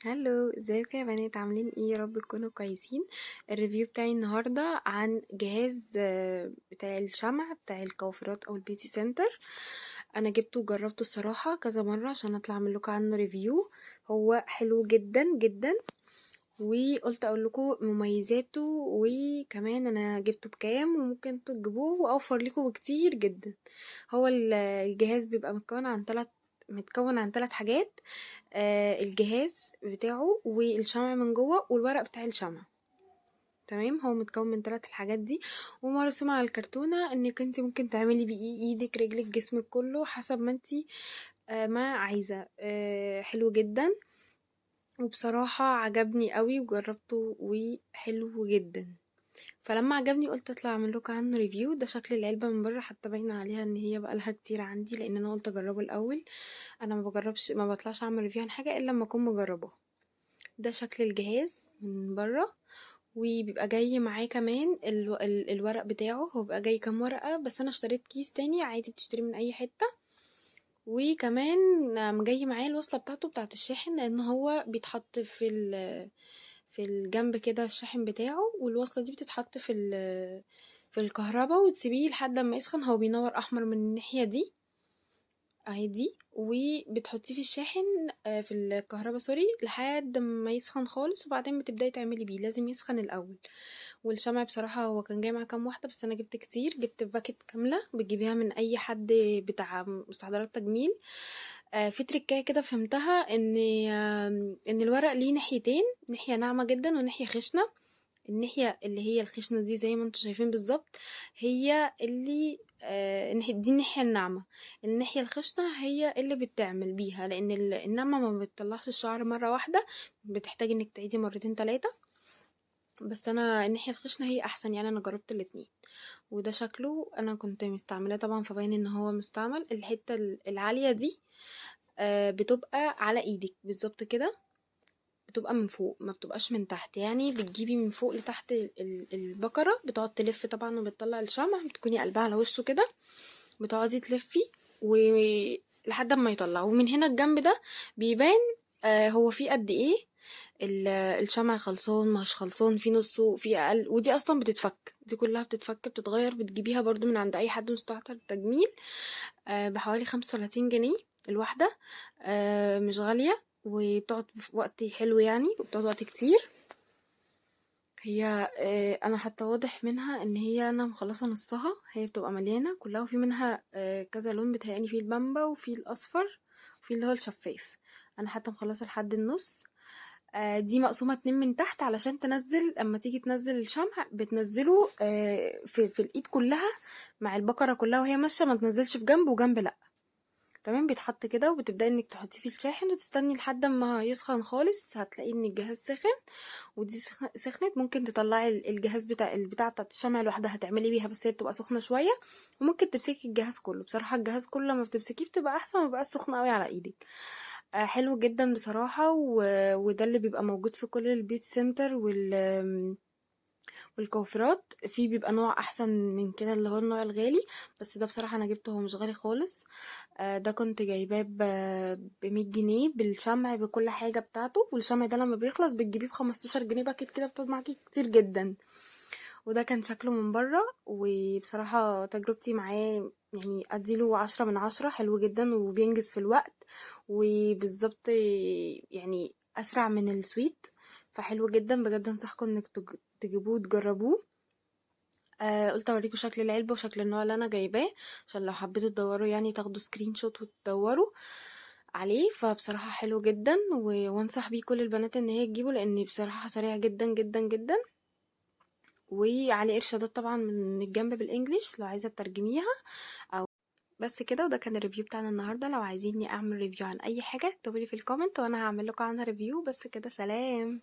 هلو، ازيكم يا بنات؟ عاملين ايه؟ يا رب تكونوا كويسين. الريفيو بتاعي النهارده عن جهاز بتاع الشمع بتاع الكوافيرات او البيوتي سنتر. انا جبته وجربته الصراحه كذا مره عشان اطلع اعمل لكم عنه ريفيو. هو حلو جدا جدا، وقلت اقول لكم مميزاته، وكمان انا جبته بكام وممكن انتوا تجيبوه واوفر لكم بكتير جدا. هو الجهاز بيبقى متكون عن ثلاث حاجات. الجهاز بتاعه والشمع من جوه والورق بتاع الشمع. تمام، هو متكون من ثلاث الحاجات دي، ومرسوم على الكرتونة انك انت ممكن تعملي بيه ايدك، رجلك، جسمك كله حسب ما انت ما عايزة. حلو جدا، وبصراحة عجبني قوي وجربته وحلو جدا. فلما عجبني قلت اطلع اعمل لكم عنه ريفيو. ده شكل العلبة من بره، حتى باينه عليها ان هي بقالها كتير عندي، لان انا قلت اجربه الاول. انا ما بطلعش اعمل ريفيو عن حاجه الا لما اكون مجربه. ده شكل الجهاز من بره، وبيبقى جاي معاه كمان الورق بتاعه. هو بيبقى جاي كام ورقه، بس انا اشتريت كيس تاني عادي بتشتري من اي حته. وكمان جاي معاه الوصله بتاعته بتاعه الشاحن، لان هو بيتحط في الجنب كده الشاحن بتاعه، والوصله دي بتتحط في الكهرباء وتسيبيه لحد ما يسخن. هو بينور احمر من الناحيه دي اهي دي، وبتحطيه في الشاحن في الكهرباء سوري لحد ما يسخن خالص، وبعدين بتبداي تعملي بيه. لازم يسخن الاول. والشمع بصراحه هو كان جاي مع كام واحده، بس انا جبت كتير، جبت باكت كامله بتجيبيها من اي حد بتاع مستحضرات تجميل. في تريكايه كده فهمتها، ان الورق ليه ناحيتين، ناحيه ناعمه جدا وناحيه خشنه. الناحية اللي هي الخشنة دي زي ما انتوا شايفين بالظبط، هي اللي دي الناحية الناعمة. الناحية الخشنة هي اللي بتعمل بيها، لان الناعمة ما بتطلعش الشعر مرة واحدة، بتحتاج انك تعيدي مرتين تلاتة. بس انا الناحية الخشنة هي احسن، يعني انا جربت الاتنين. وده شكله انا كنت مستعملاه طبعا، فباين ان هو مستعمل. الحتة العالية دي بتبقى على ايدك بالظبط كده، بتبقى من فوق ما بتبقاش من تحت. يعني بتجيبي من فوق لتحت البكرة، بتقعد تلف طبعا وبتطلع الشمع، بتكوني قلبها على وشه كده، بتقعدي تلفي لحد ما يطلع. ومن هنا الجنب ده بيبان هو فيه قد ايه الشمع، خلصان مش خلصان، في نصه في اقل. ودي اصلا بتتفك، دي كلها بتتفك بتتغير، بتجيبيها برضو من عند اي حد مستهتر التجميل بحوالي 35 جنيه الواحدة. مش غالية، وبتقعد وقت حلو يعني، وبتقعد وقت كتير. هي انا حتى واضح منها ان هي انا مخلصه نصها، هي بتبقى مليانه كلها، وفي منها كذا لون بتهيألي، فيه البامبا وفي الاصفر وفي اللي هو الشفاف. انا حتى مخلصه لحد النص. دي مقسومه اتنين من تحت علشان تنزل، اما تيجي تنزل الشمع بتنزله في الايد كلها مع البكره كلها وهي ماشيه، ما تنزلش في جنب وجنب لا. تمام، بيتحط كده وبتبدأي انك تحطيه في الشاحن وتستني لحد ما يسخن خالص. هتلاقي ان الجهاز سخن، ودي سخنت. ممكن تطلعي الجهاز بتاعت الشمع لوحدها تعملي بيها، بس هي بتبقى سخنه شويه. وممكن تمسكي الجهاز كله. بصراحه الجهاز كله لما بتمسكيه بتبقى احسن، ما بيبقاش سخن قوي على ايدك. حلو جدا بصراحه. وده اللي بيبقى موجود في كل البيوت سنتر والكوافيرات. فيه بيبقى نوع احسن من كده اللي هو النوع الغالي، بس ده بصراحة انا جبته، هو مش غالي خالص. ده كنت جايباه ب100 جنيه بالشمع بكل حاجة بتاعته. والشمع ده لما بيخلص بتجيبيه ب15 جنيه باكيت كده، بتقعد معاكي كتير جدا. وده كان شكله من بره، وبصراحة تجربتي معاه يعني اديله 10 من 10. حلو جدا وبينجز في الوقت، وبالظبط يعني اسرع من السويت. فحلو جدا بجد، انصحكم انك تجيبوه وتجربوه. قلت اوريكم شكل العلبة وشكل النوع اللي انا جايباه، عشان لو حبيتوا تدوروا يعني تاخدوا سكرين شوت وتدوروا عليه. فبصراحة حلو جدا، وانصح بيه كل البنات ان هي تجيبه، لان بصراحة سريع جدا جدا جدا. وعليه ارشادات طبعا من الجنب بالانجليش لو عايزة تترجميها. او بس كده، وده كان الريفيو بتاعنا النهاردة. لو عايزيني اعمل ريفيو عن اي حاجة اكتبولي في الكومنت وانا هعمل لكم عنها ريفيو. بس كده، سلام.